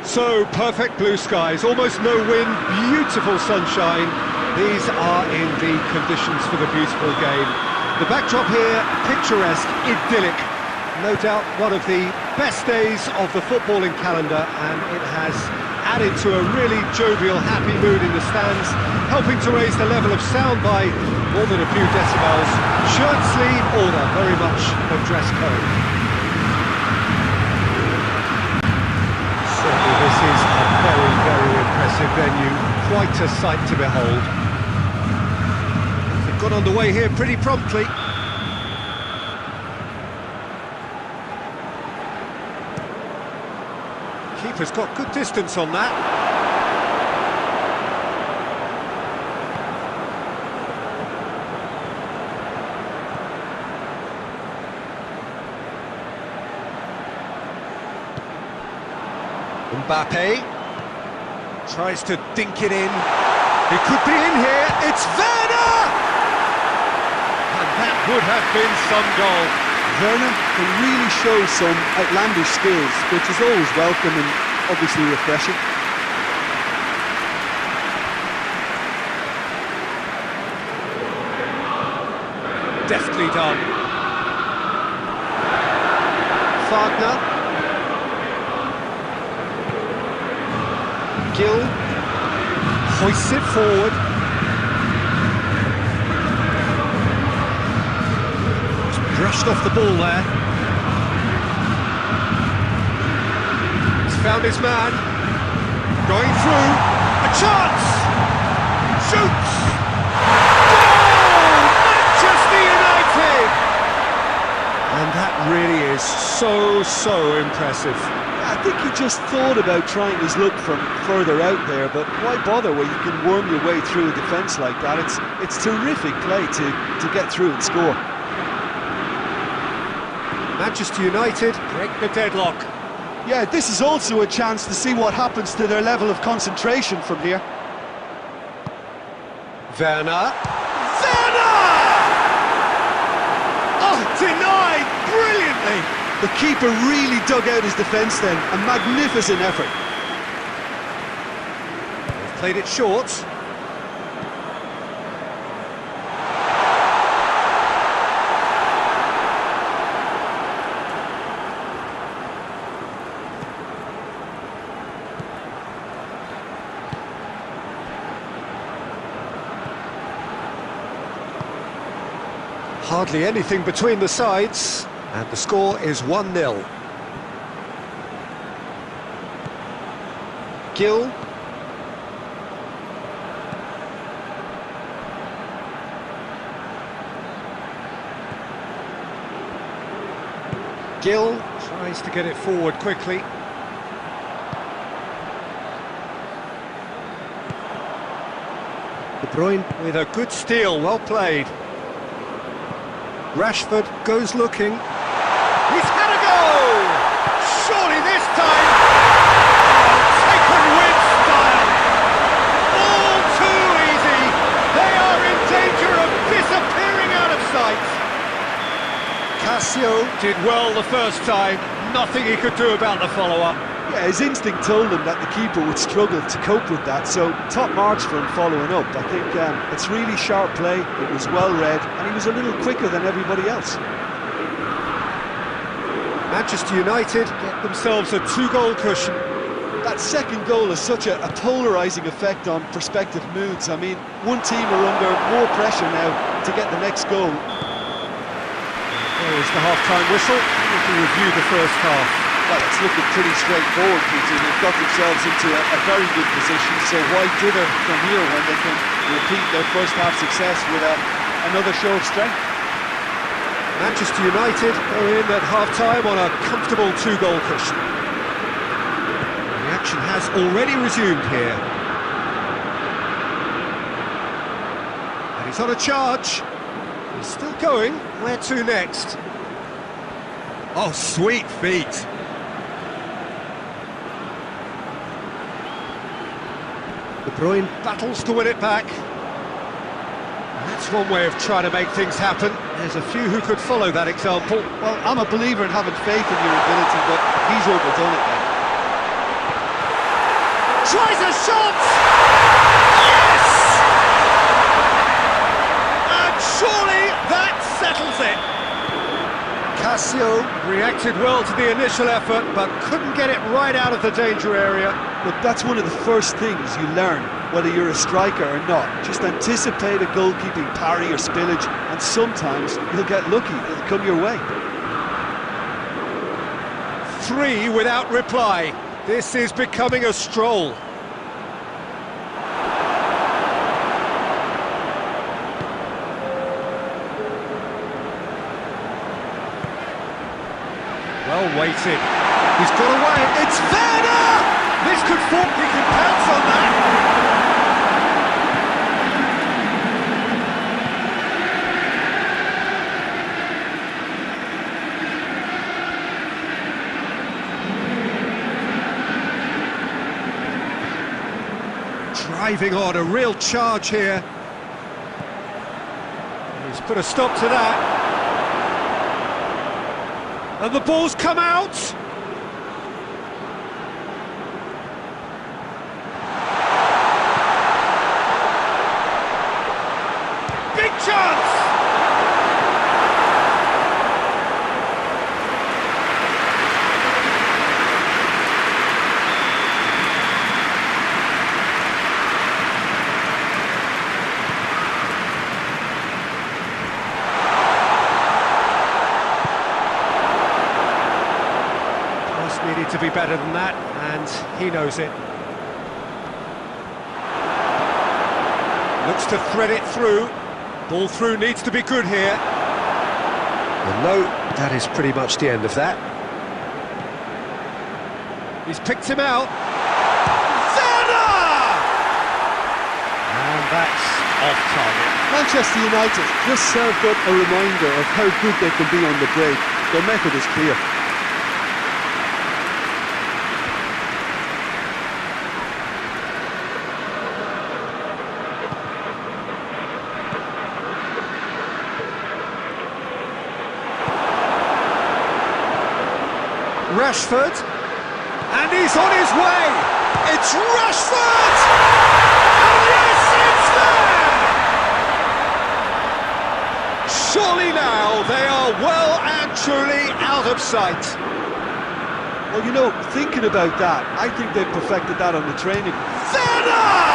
So, perfect blue skies, almost no wind, beautiful sunshine. These are in the conditions for the beautiful game. The backdrop here, picturesque, idyllic. No doubt one of the best days of the footballing calendar, and it has added to a really jovial, happy mood in the stands, helping to raise the level of sound by more than a few decibels. Shirt sleeve order, very much a dress code. This is a very, very impressive venue, quite a sight to behold. They've got underway here pretty promptly. Keeper's got good distance on that. Mbappe tries to dink it in. It could be in here. It's Werner! And that would have been some goal. Werner can really show some outlandish skills, which is always welcome and obviously refreshing. Deftly done. Wagner. Gill hoists it forward. Just brushed off the ball there. He's found his man. Going through. A chance! Shoots! Goal! Manchester United! And that really is so impressive. I think he just thought about trying his luck from further out there, but why bother when you can worm your way through a defence like that? It's terrific play to get through and score. Manchester United break the deadlock. Yeah, this is also a chance to see what happens to their level of concentration from here. Werner. Werner! Oh, denied brilliantly! The keeper really dug out his defence then, a magnificent effort. They've played it short. Hardly anything between the sides. And the score is 1-0. Gill. Gill tries to get it forward quickly. De Bruyne with a good steal, well played. Rashford goes looking. He's had a go! Surely this time! Taken with style! All too easy! They are in danger of disappearing out of sight! Cassio did well the first time, nothing he could do about the follow-up. Yeah, his instinct told him that the keeper would struggle to cope with that, so top marks for him following up. I think it's really sharp play, it was well read, and he was a little quicker than everybody else. Manchester United get themselves a 2-goal cushion. That second goal has such a polarising effect on prospective moods. I mean, one team are under more pressure now to get the next goal. There is the half-time whistle. We can review the first half. Well, it's looking pretty straightforward, Peter. They've got themselves into a very good position, so why dither from here when they can repeat their first half success with another show of strength? Manchester United are in at half-time on a comfortable 2-goal cushion. The action has already resumed here. And he's on a charge. He's still going. Where to next? Oh, sweet feet. De Bruyne battles to win it back. That's one way of trying to make things happen. There's a few who could follow that example. Well, I'm a believer in having faith in your ability, but he's overdone it then. Tries a shot! Yes! And surely that settles it. Cassio reacted well to the initial effort, but couldn't get it right out of the danger area. Look, that's one of the first things you learn, whether you're a striker or not. Just anticipate a goalkeeping parry or spillage, and sometimes you'll get lucky, it'll come your way. 3 without reply. This is becoming a stroll. Well weighted. He's got away. It's Werner! This could fall. He can pounce on that. Driving on, a real charge here. He's put a stop to that. And the ball's come out! Big chance! Needed to be better than that, and he knows it. Looks to thread it through. Ball through needs to be good here. Well, no, that is pretty much the end of that. He's picked him out. Werner! And that's off target. Manchester United just served up a reminder of how good they can be on the break. Their method is clear. Rashford, and he's on his way. It's Rashford! And yes, it's there! Surely now they are well and truly out of sight. Well, you know, thinking about that, I think they've perfected that on the training. Werner!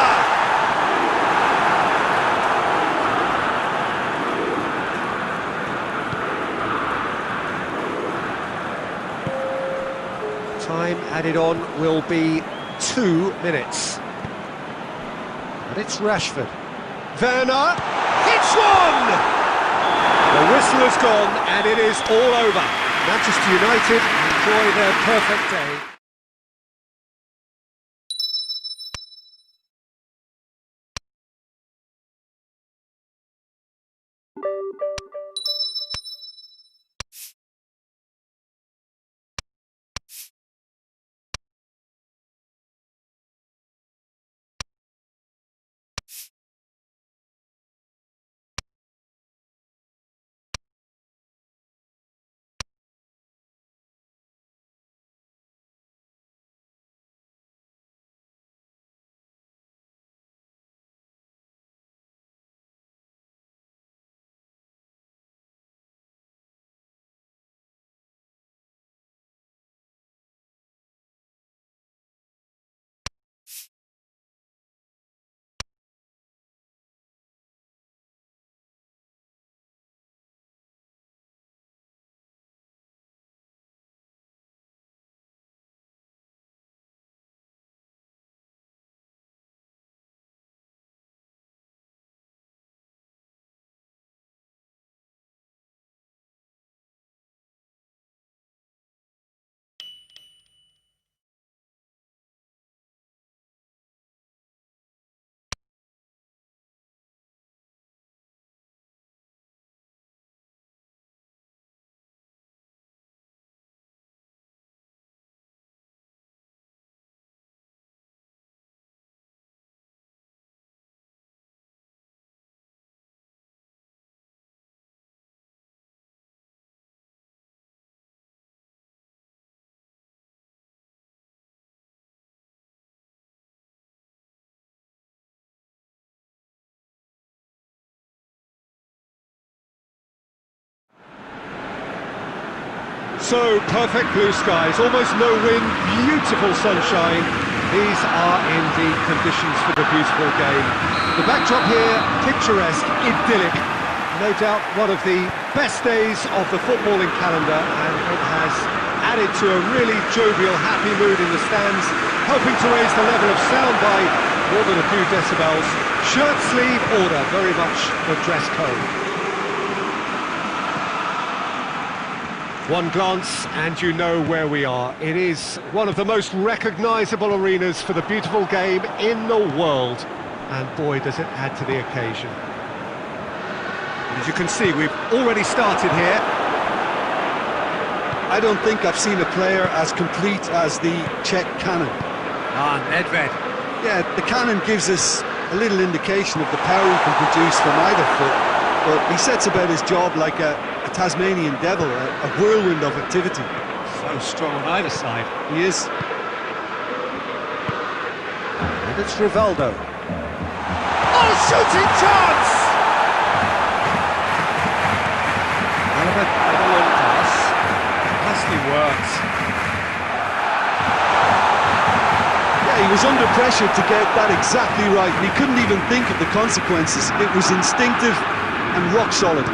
Time added on will be 2 minutes. And it's Rashford. Werner, it's one! The whistle has gone and it is all over. Manchester United enjoy their perfect day. So, perfect blue skies, almost no wind, beautiful sunshine. These are in the conditions for the beautiful game. The backdrop here, picturesque, idyllic. No doubt one of the best days of the footballing calendar, and it has added to a really jovial, happy mood in the stands, helping to raise the level of sound by more than a few decibels. Shirt sleeve order, very much the dress code. One glance and you know where we are. It is one of the most recognisable arenas for the beautiful game in the world. And boy, does it add to the occasion. As you can see, we've already started here. I don't think I've seen a player as complete as the Czech cannon. Nedved. Yeah, the cannon gives us a little indication of the power he can produce from either foot, but he sets about his job like a Tasmanian devil, a whirlwind of activity. So strong on either side. He is. And it's Rivaldo. Oh, shooting chance! Alaba, long pass. Nicely worked. Yeah, he was under pressure to get that exactly right, and he couldn't even think of the consequences. It was instinctive and rock solid.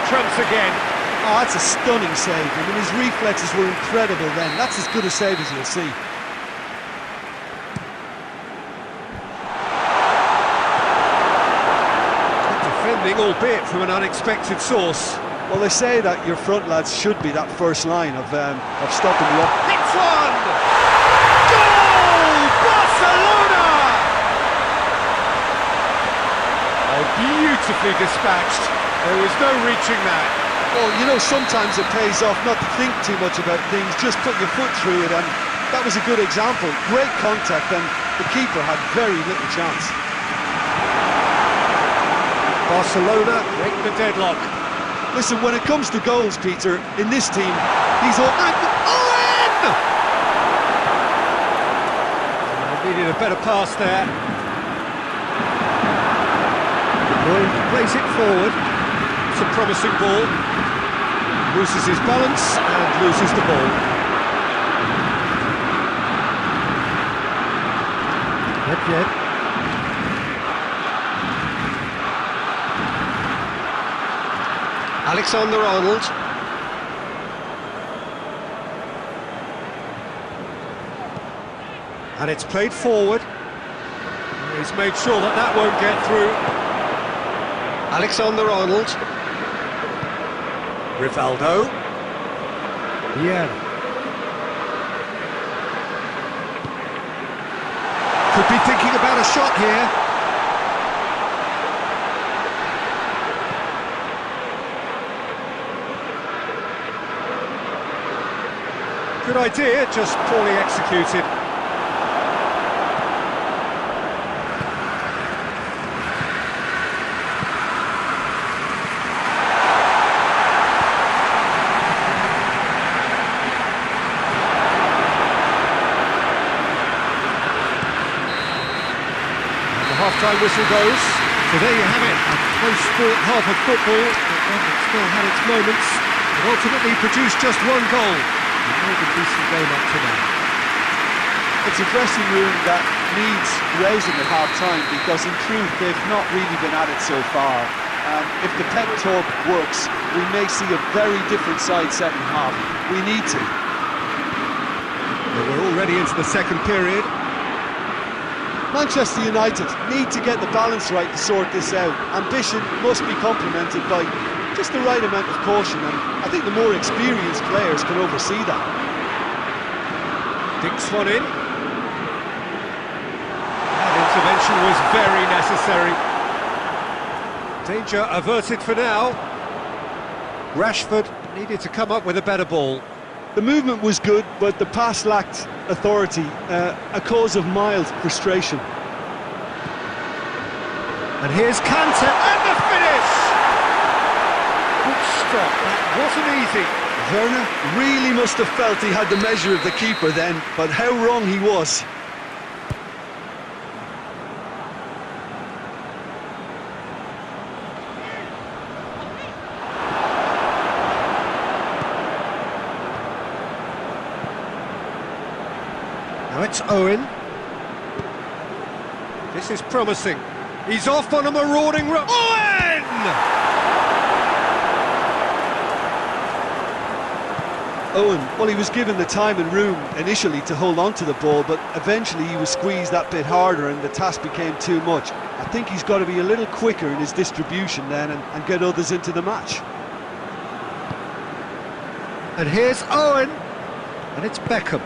Trumps again. Oh, that's a stunning save. I mean, his reflexes were incredible then. That's as good a save as you'll see. Good defending, albeit from an unexpected source. Well, they say that your front lads should be that first line of stopping you up. Hits one! Goal! Barcelona! Oh, beautifully dispatched. There was no reaching that. Well, you know, sometimes it pays off not to think too much about things, just put your foot through it, and that was a good example. Great contact, and the keeper had very little chance. Barcelona break the deadlock. Listen, when it comes to goals, Peter, in this team, he's all... Owen! Needed a better pass there. Boyd plays it forward. It's a promising ball. Loses his balance and loses the ball. Yep. Alexander-Arnold. And it's played forward. He's made sure that that won't get through. Alexander-Arnold. Rivaldo. Yeah. Could be thinking about a shot here. Good idea, just poorly executed. Half-time whistle goes. So there you have it, a close-fought half of football, but one that still had its moments, and ultimately produced just one goal. A more than decent game up to now. It's a dressing room that needs raising at half-time, because in truth they've not really been at it so far. If the pep talk works, we may see a very different side second half. We need to. Well, we're already into the second period. Manchester United need to get the balance right to sort this out. Ambition must be complemented by just the right amount of caution, and I think the more experienced players can oversee that. Dinks one in. That intervention was very necessary. Danger averted for now. Rashford needed to come up with a better ball. The movement was good, but the pass lacked authority, a cause of mild frustration. And here's Kante, and the finish! Good stop, that wasn't easy. Werner really must have felt he had the measure of the keeper then, but how wrong he was. Now it's Owen. This is promising. He's off on a marauding run. Owen! Owen, well, he was given the time and room initially to hold on to the ball, but eventually he was squeezed that bit harder and the task became too much. I think he's got to be a little quicker in his distribution then and get others into the match. And here's Owen. And it's Beckham.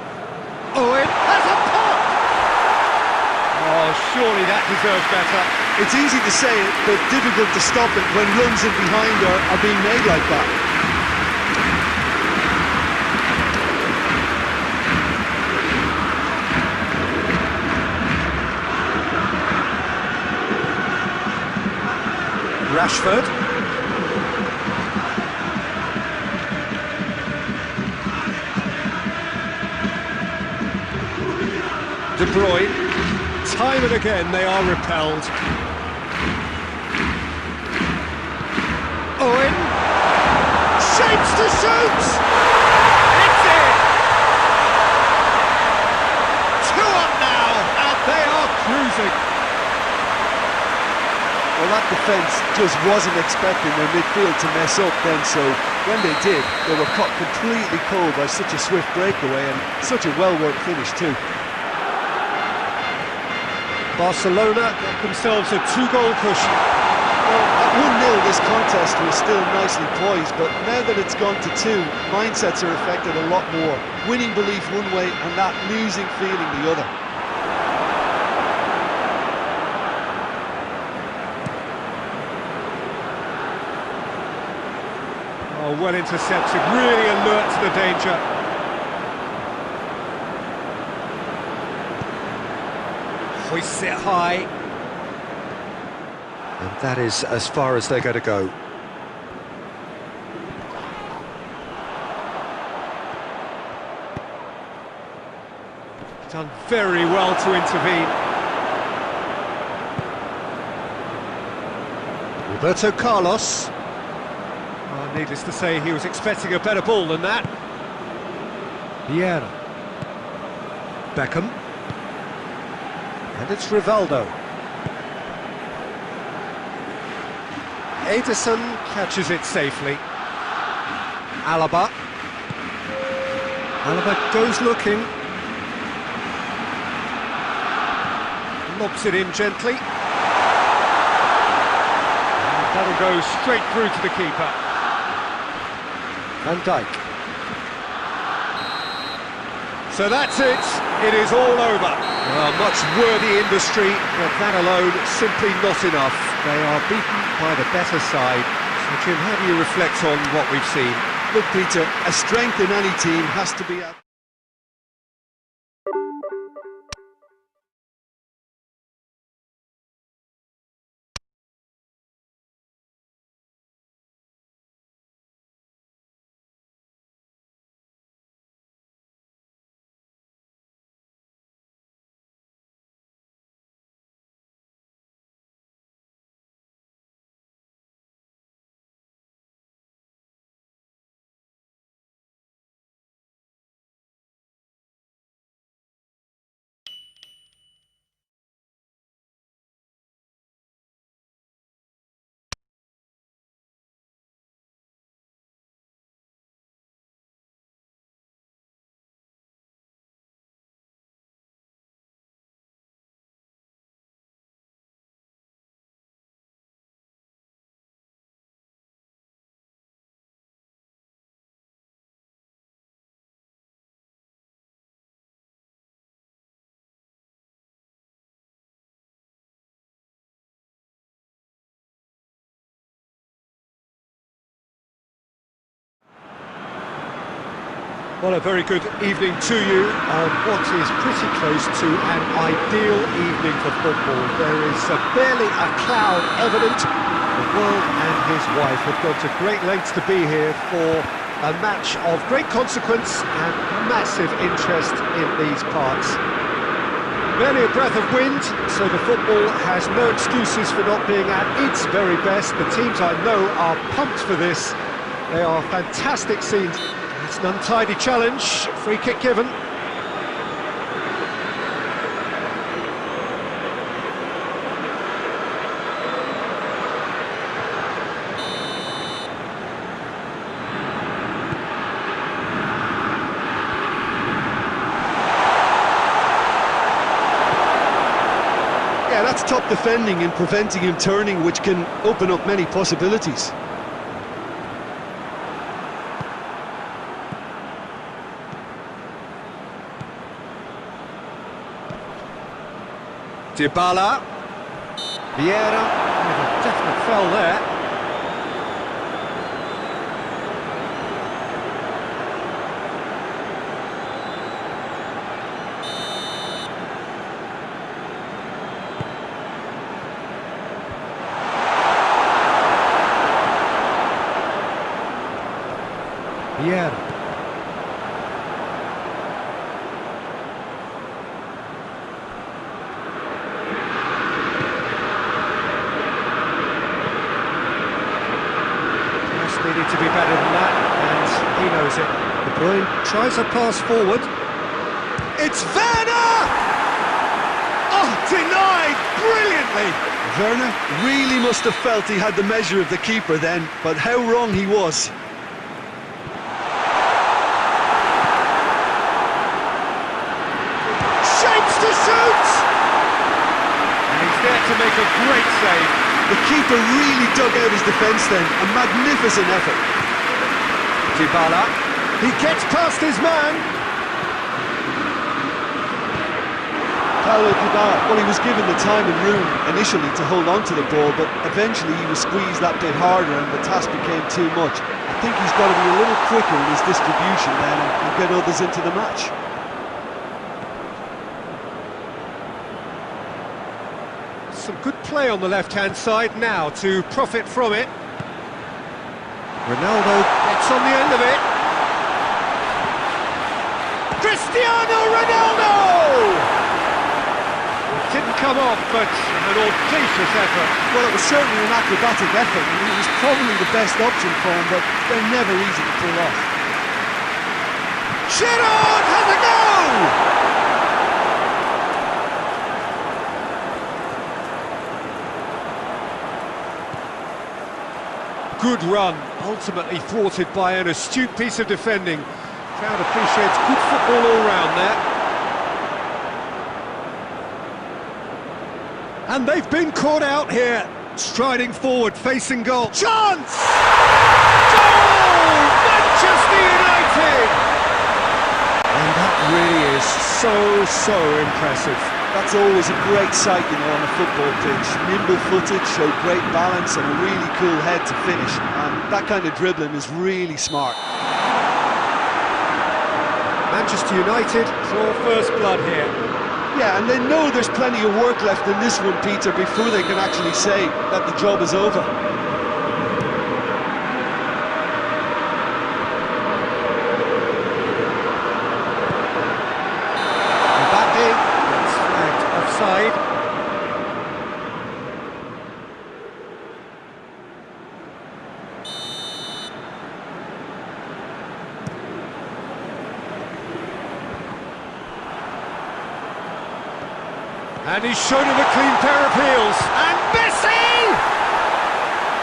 Owen has a pop! Oh, surely that deserves better. It's easy to say it, but difficult to stop it when runs in behind are being made like that. Rashford. De Bruyne. Time and again they are repelled. Owen. Shapes to shoot! It's in! 2 up now, and they are cruising. Well, that defence just wasn't expecting their midfield to mess up then, so when they did, they were caught completely cold by such a swift breakaway and such a well-worked finish too. Barcelona got themselves a 2-goal cushion. Well, at 1-0 this contest was still nicely poised, but now that it's gone to 2, mindsets are affected a lot more. Winning belief one way and that losing feeling the other. Oh, well intercepted, really alert to the danger. Hoists it high. And that is as far as they're going to go. Done very well to intervene. Roberto Carlos. Oh, needless to say, he was expecting a better ball than that. Vieira. Beckham. And it's Rivaldo. Ederson catches it safely. Alaba. Alaba goes looking. Lobs it in gently. And that'll go straight through to the keeper. Van Dijk. So that's it. It is all over. Well, much worthy industry, but that alone simply not enough. They are beaten by the better side. So, Jim, how do you reflect on what we've seen? Look, Peter, a strength in any team has to be out. Well, a very good evening to you on what is pretty close to an ideal evening for football. There is barely a cloud evident. The world and his wife have gone to great lengths to be here for a match of great consequence and massive interest in these parts. Barely a breath of wind, so the football has no excuses for not being at its very best. The teams I know are pumped for this. They are fantastic scenes. It's an untidy challenge, free kick given. Yeah, that's top defending and preventing him turning, which can open up many possibilities. Dybala. Vieira with a definite foul there. Vieira. Needed to be better than that, and he knows it. De Bruyne tries a pass forward. It's Werner! Oh, denied brilliantly! Werner really must have felt he had the measure of the keeper then, but how wrong he was. Shapes to shoot! And he's there to make a great save. The keeper really dug out his defence then, a magnificent effort. Dybala, he gets past his man. Paulo Dybala, well, he was given the time and room initially to hold on to the ball, but eventually he was squeezed that bit harder and the task became too much. I think he's got to be a little quicker in his distribution then and get others into the match. Some good play on the left-hand side now to profit from it. Ronaldo gets on the end of it. Cristiano Ronaldo! It didn't come off, but an audacious effort. Well, it was certainly an acrobatic effort, and it was probably the best option for him, but they're never easy to pull off. Giroud has a go! Good run, ultimately thwarted by an astute piece of defending. Crowd appreciates good football all round there. And they've been caught out here, striding forward, facing goal. Chance! Goal! Manchester United! And that really is so impressive. That's always a great sight, you know, on a football pitch. Nimble-footed, showed great balance and a really cool head to finish. And that kind of dribbling is really smart. Manchester United draw first blood here. Yeah, and they know there's plenty of work left in this one, Peter, before they can actually say that the job is over. Offside. And he's shown him a clean pair of heels. And Messi!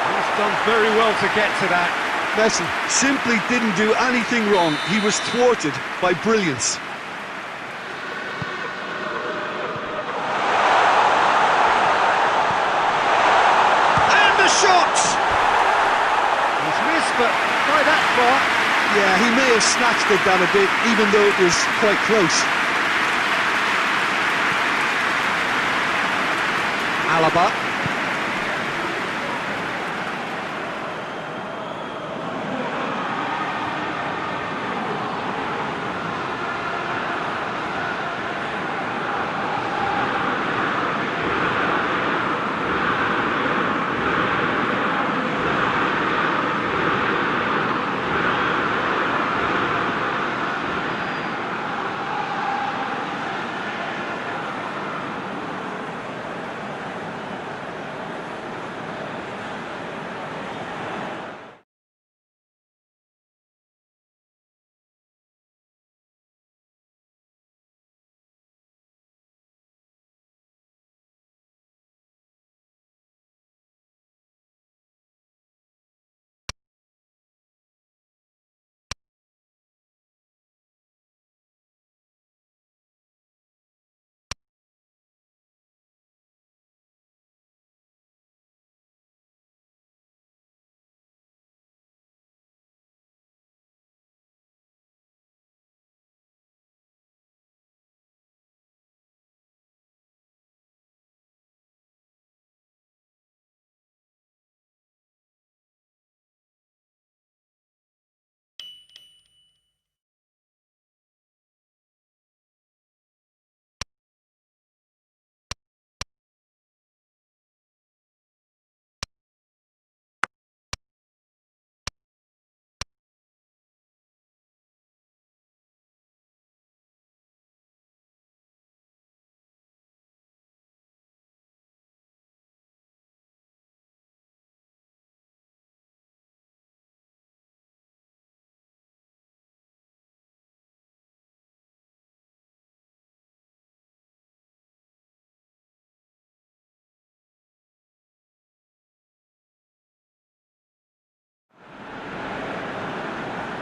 He's done very well to get to that. Messi simply didn't do anything wrong. He was thwarted by brilliance. Shot! He's missed, but not by that far. Yeah, he may have snatched it down a bit, even though it was quite close. Alaba.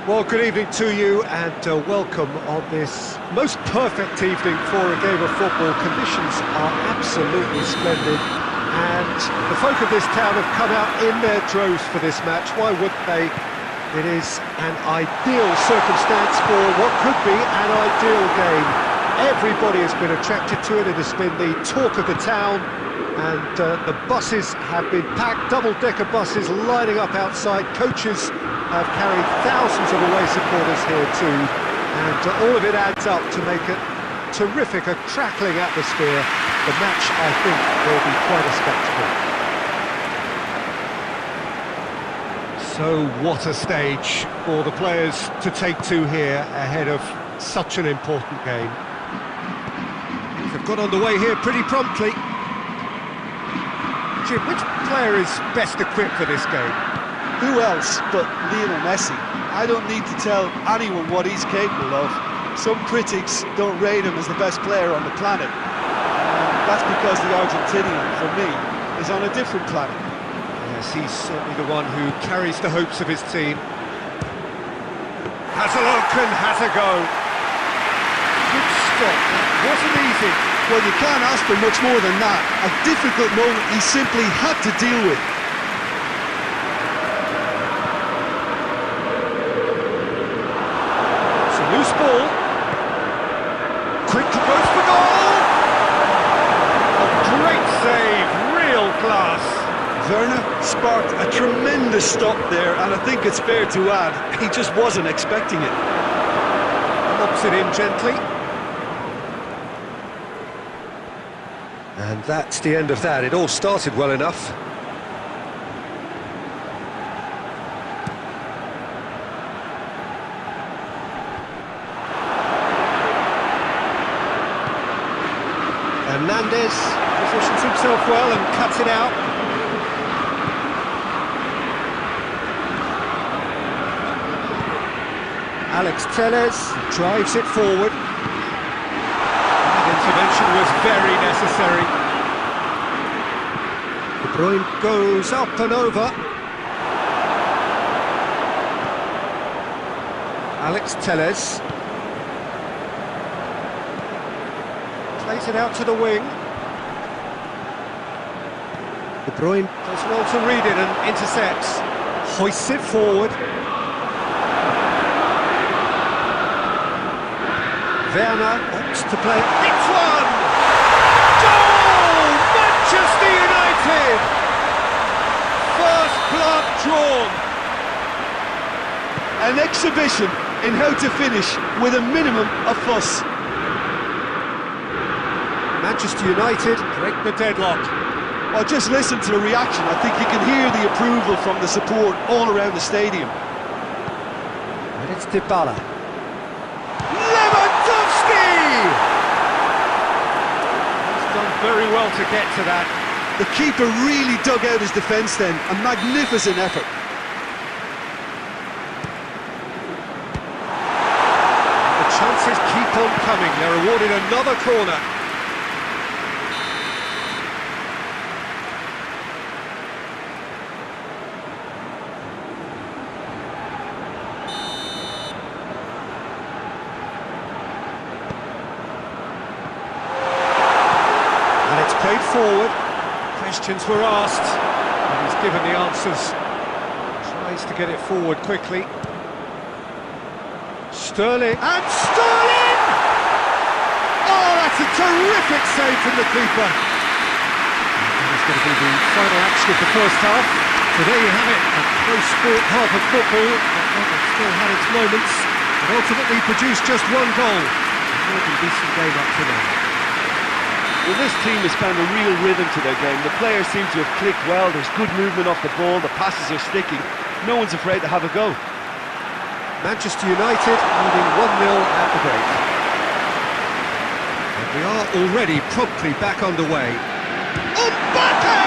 Well, good evening to you and welcome on this most perfect evening for a game of football. Conditions are absolutely splendid and the folk of this town have come out in their droves for this match. Why wouldn't they? It is an ideal circumstance for what could be an ideal game. Everybody has been attracted to it. It has been the talk of the town and the buses have been packed, double-decker buses lining up outside. Coaches have carried thousands of away supporters here too, and all of it adds up to make a terrific, a crackling atmosphere. The match, I think, will be quite a spectacle. So what a stage for the players to take to here ahead of such an important game. They've got underway here pretty promptly. Jim, which player is best equipped for this game? Who else but Lionel Messi? I don't need to tell anyone what he's capable of. Some critics don't rate him as the best player on the planet. That's because the Argentinian, for me, is on a different planet. Yes, he's certainly the one who carries the hopes of his team. Has a look and has a go. Good stop, that wasn't easy. Well, you can't ask for much more than that. A difficult moment he simply had to deal with. Loose ball, quick approach for goal! A great save, real class. Werner sparked a tremendous stop there, and I think it's fair to add, he just wasn't expecting it. Lobs it in gently. And that's the end of that. It all started well enough. Hernandez positions himself well and cuts it out. Alex Telles drives it forward. That intervention was very necessary. De Bruyne goes up and over. Alex Telles plays it out to the wing. De Bruyne does well to read it and intercepts. Hoists it forward. Werner opts to play. It's one! Goal! Manchester United! First blood drawn. An exhibition in how to finish with a minimum of fuss. Manchester United break the deadlock. Well, just listen to the reaction. I think you can hear the approval from the support all around the stadium. And it's Dybala. Lewandowski! He's done very well to get to that. The keeper really dug out his defence then. A magnificent effort. The chances keep on coming. They're awarded another corner. Played forward, questions were asked, and he's given the answers. Tries to get it forward quickly. Sterling, and Sterling! Oh, that's a terrific save from the keeper. And it's going to be the final action of the first half. So there you have it, a close sport half of football, but it still had its moments, and ultimately produced just one goal. A really decent game up to now. Well, this team has found a real rhythm to their game. The players seem to have clicked well. There's good movement off the ball. The passes are sticking. No one's afraid to have a go. Manchester United leading 1-0 at the break. And we are already promptly back underway. Mbappe!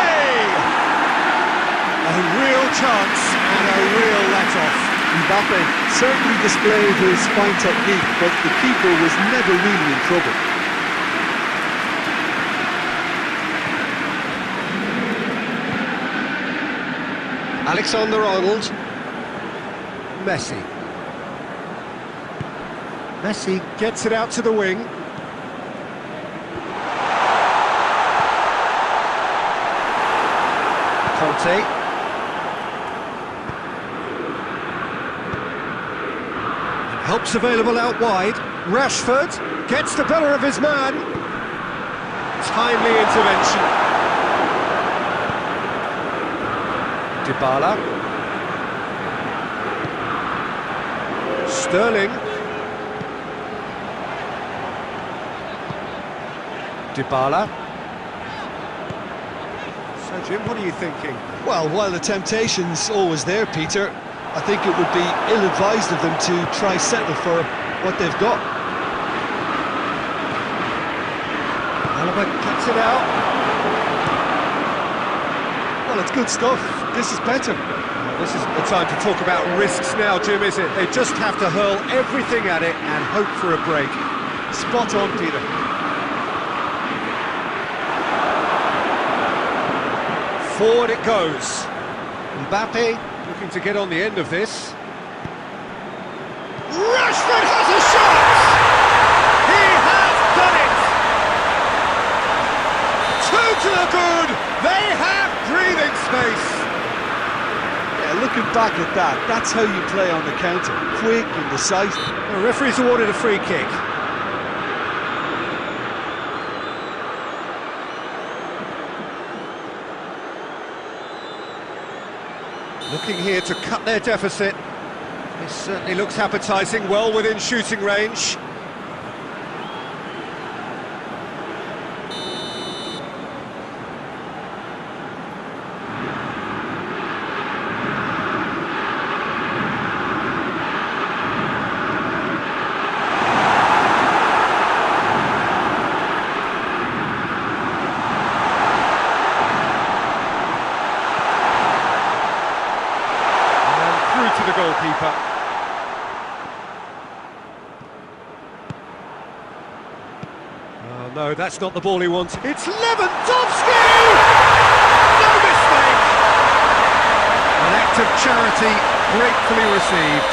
A real chance and a real let-off. Mbappe certainly displayed his fine technique, but the keeper was never really in trouble. Alexander-Arnold, Messi. Messi gets it out to the wing. Conte. Help's available out wide. Rashford gets the better of his man. Timely intervention. Dybala. Sterling. Dybala. So, Jim, what are you thinking? Well, while the temptation's always there, Peter, I think it would be ill-advised of them to try settle for what they've got. Alaba cuts it out. Well, it's good stuff. This is better. This isn't the time to talk about risks now, Jim, is it? They just have to hurl everything at it and hope for a break. Spot on, Peter. Forward it goes. Mbappe looking to get on the end of this. Rashford has a shot! He has done it! Two to the good! They have breathing space! Yeah, looking back at that, that's how you play on the counter. Quick and decisive. The referee's awarded a free kick. Looking here to cut their deficit. This certainly looks appetising, well within shooting range. To the goalkeeper. Oh no, that's not the ball he wants. It's Lewandowski! No mistake! An act of charity gratefully received.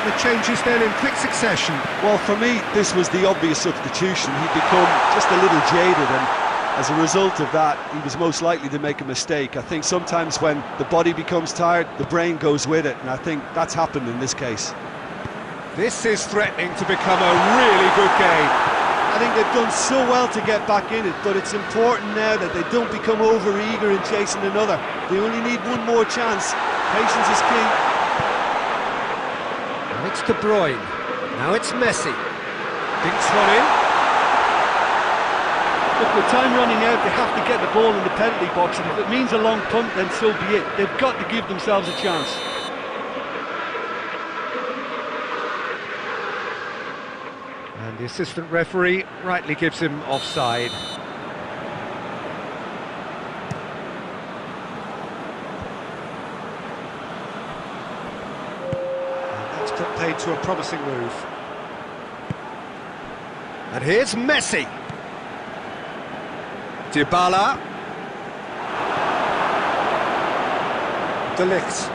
The changes then in quick succession. Well, for me, this was the obvious substitution. He'd become just a little jaded, and as a result of that, he was most likely to make a mistake. I think sometimes when the body becomes tired, the brain goes with it, and I think that's happened in this case. This is threatening to become a really good game. I think they've done so well to get back in it, but it's important now that they don't become over-eager in chasing another. They only need one more chance. Patience is key. And it's De Bruyne. Now it's Messi. Dinks one in. Look, with time running out, they have to get the ball in the penalty box, and if it means a long punt, then so be it. They've got to give themselves a chance. And the assistant referee rightly gives him offside. And that's played to a promising move. And here's Messi. Dybala. De Ligt.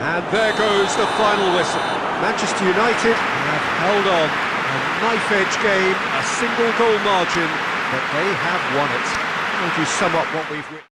And there goes the final whistle. Manchester United have held on. A knife-edge game, a single goal margin, but they have won it. How would you sum up what we've witnessed?